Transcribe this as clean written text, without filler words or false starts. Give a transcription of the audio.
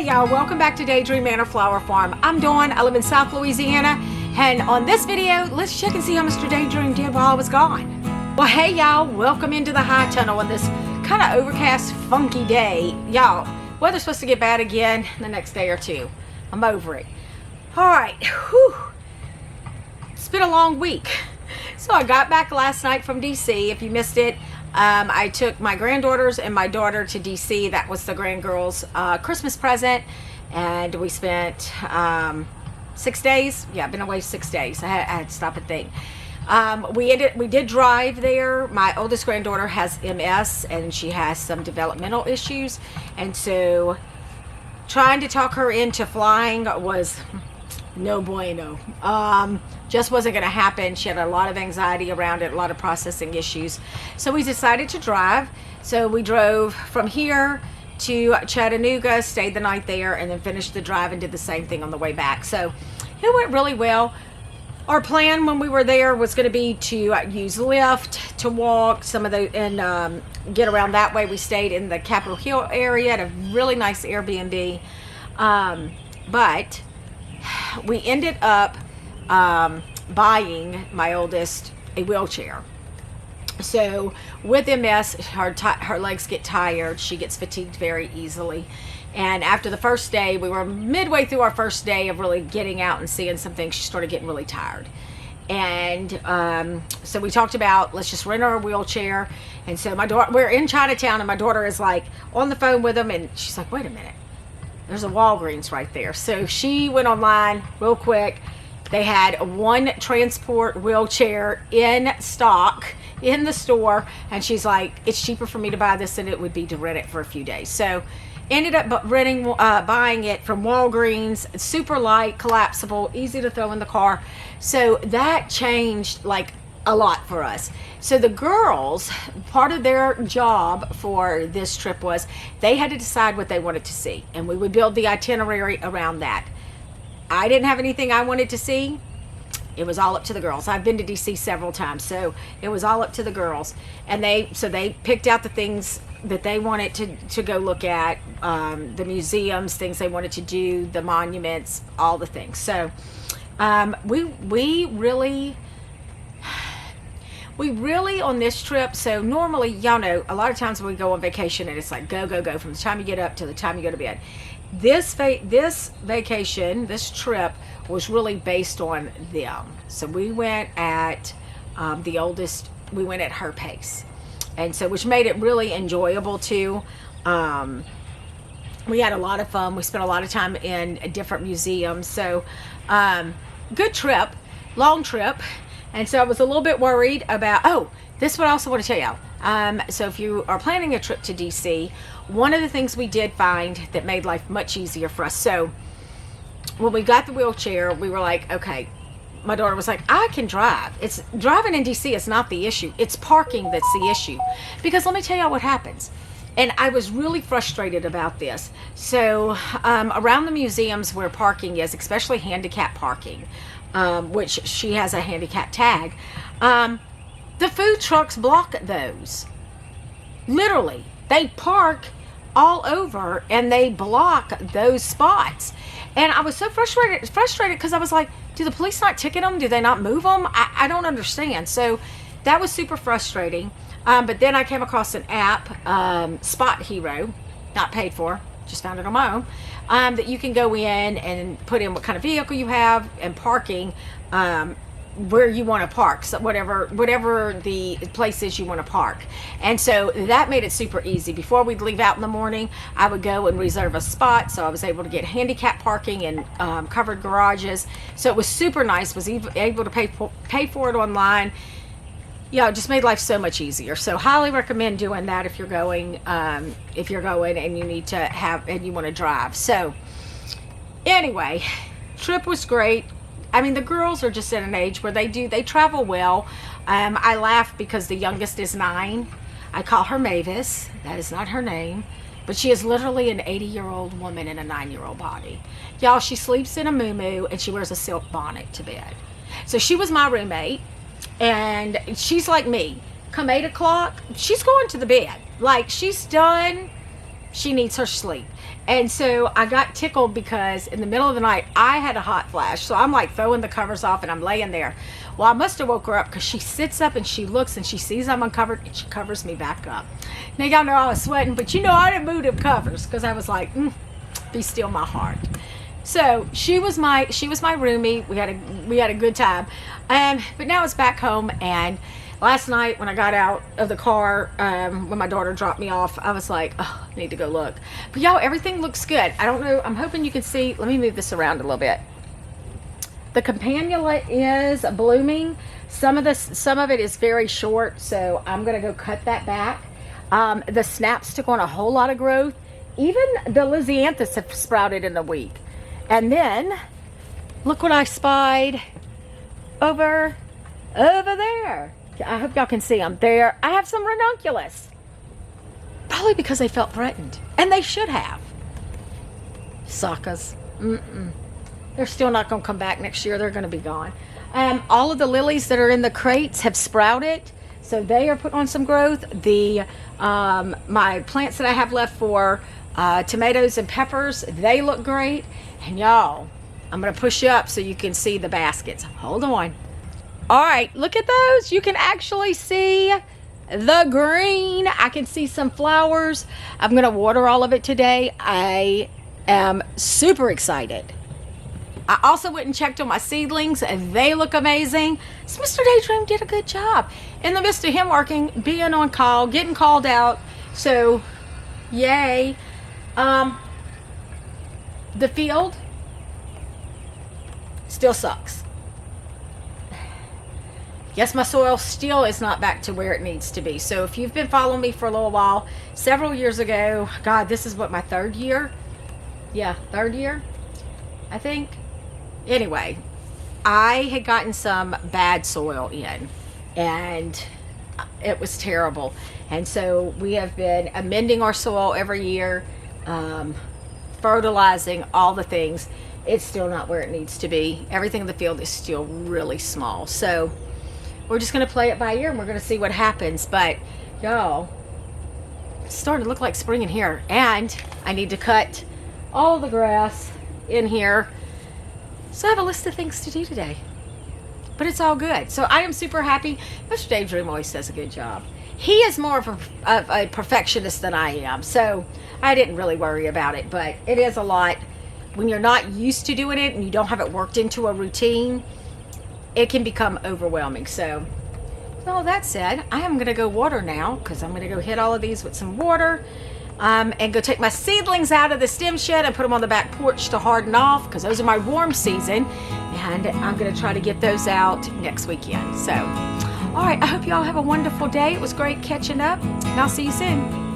Hey y'all, welcome back to Daydream Manor Flower Farm. I'm Dawn, I live in South Louisiana, and on this video, let's check and see how Mr. Daydream did while I was gone. Well, hey y'all, welcome into the high tunnel on this kind of overcast, funky day. Y'all, weather's supposed to get bad again the next day or two. I'm over it. Alright, whew. It's been a long week. So I got back last night from DC. If you missed it, I took my granddaughters and my daughter to DC. That was the grand girls' Christmas present, and we spent 6 days. Yeah, I've been away 6 days. I had to stop and think. We did drive there. My oldest granddaughter has MS, and she has some developmental issues, and so trying to talk her into flying was no bueno. Just wasn't going to happen. She had a lot of anxiety around it, a lot of processing issues. So we decided to drive. So we drove from here to Chattanooga, stayed the night there, and then finished the drive and did the same thing on the way back. So it went really well. Our plan when we were there was going to be to use Lyft, to walk some of the, and get around that way. We stayed in the Capitol Hill area at a really nice Airbnb. But we ended up buying my oldest a wheelchair. So with MS, her legs get tired. She gets fatigued very easily. And after the first day, we were midway through our first day of really getting out and seeing some things, she started getting really tired. And so we talked about, let's just rent her a wheelchair. And so my daughter, we're in Chinatown, and my daughter is like on the phone with them, and she's like, wait a minute, there's a Walgreens right there. So she went online real quick. They had one transport wheelchair in stock in the store, and she's like, it's cheaper for me to buy this than it would be to rent it for a few days. So ended up buying it from Walgreens. It's super light, collapsible, easy to throw in the car. So that changed like a lot for us. So the girls, part of their job for this trip was they had to decide what they wanted to see, and we would build the itinerary around that. I didn't have anything I wanted to see. It was all up to the girls. I've been to DC several times, so it was all up to the girls. And they picked out the things that they wanted to go look at, the museums, things they wanted to do, the monuments, all the things. So we really on this trip, so normally, y'all know, a lot of times when we go on vacation and it's like go from the time you get up to the time you go to bed. This vacation, this trip was really based on them. So we went at the oldest, we went at her pace, and so which made it really enjoyable too. We had a lot of fun. We spent a lot of time in different museums. So good trip, long trip. And so I was a little bit worried about, this is what I also want to tell y'all. So if you are planning a trip to DC, one of the things we did find that made life much easier for us. So when we got the wheelchair, we were like, okay, my daughter was like, I can drive. It's driving in DC is not the issue. It's parking that's the issue. Because let me tell y'all what happens. And I was really frustrated about this. So around the museums where parking is, especially handicap parking, which she has a handicap tag, the food trucks block those. Literally, they park all over and they block those spots. And I was so frustrated because I was like, do the police not ticket them? Do they not move them? I don't understand. So that was super frustrating. But then I came across an app, Spot Hero, not paid for, just found it on my own, that you can go in and put in what kind of vehicle you have and parking, where you want to park, so whatever the place is you want to park. And so that made it super easy. Before we'd leave out in the morning, I would go and reserve a spot, so I was able to get handicap parking and covered garages. So it was super nice. Was able to pay for it online. Yeah, it just made life so much easier. So highly recommend doing that if you're going and you need to have, and you want to drive. So anyway, trip was great. I mean, the girls are just at an age where they travel well. I laugh because the youngest is 9. I call her Mavis. That is not her name, but she is literally an 80-year-old woman in a 9-year-old body. Y'all, she sleeps in a muumuu and she wears a silk bonnet to bed. So she was my roommate, and she's like me. Come 8 o'clock, she's going to the bed. Like, she's done she needs her sleep. And so I got tickled because in the middle of the night I had a hot flash, so I'm like throwing the covers off and I'm laying there. Well, I must have woke her up because she sits up and she looks and she sees I'm uncovered and she covers me back up. Now y'all know I was sweating, but you know I didn't move them covers because I was like, be still my heart. So she was my roomie. We had a good time. But now it's back home, and last night when I got out of the car, when my daughter dropped me off, I was like, oh, I need to go look. But y'all, everything looks good. I don't know. I'm hoping you can see. Let me move this around a little bit. The campanula is blooming. Some of it is very short, so I'm gonna go cut that back. The snaps took on a whole lot of growth. Even the lisianthus have sprouted in a week. And then look what I spied over there. I hope y'all can see them there. I have some ranunculus, probably because they felt threatened, and they should have. Suckers. They're still not going to come back next year. They're going to be gone. All of the lilies that are in the crates have sprouted, so they are putting on some growth. The my plants that I have left for tomatoes and peppers, they look great. And y'all, I'm going to push you up so you can see the baskets. Hold on. All right, look at those. You can actually see the green. I can see some flowers. I'm going to water all of it today. I am super excited. I also went and checked on my seedlings, and they look amazing. So Mr. Daydream did a good job. In the midst of him working, being on call, getting called out. So, yay. The field still sucks. Yes, my soil still is not back to where it needs to be. So if you've been following me for a little while, several years ago, God, this is what, my third year? Yeah, third year, I think. Anyway, I had gotten some bad soil in, and it was terrible. And so we have been amending our soil every year, fertilizing, all the things. It's still not where it needs to be. Everything in the field is still really small. So we're just going to play it by ear, and we're going to see what happens. But y'all, it's starting to look like spring in here, and I need to cut all the grass in here. So I have a list of things to do today, but it's all good. So I am super happy. Mr. Daydream always does a good job. He is more of a perfectionist than I am, so I didn't really worry about it. But it is a lot when you're not used to doing it and you don't have it worked into a routine. It can become overwhelming. So with all that said, I am going to go water now, because I'm going to go hit all of these with some water, and go take my seedlings out of the stem shed and put them on the back porch to harden off, because those are my warm season, and I'm going to try to get those out next weekend. So all right, I hope you all have a wonderful day. It was great catching up, and I'll see you soon.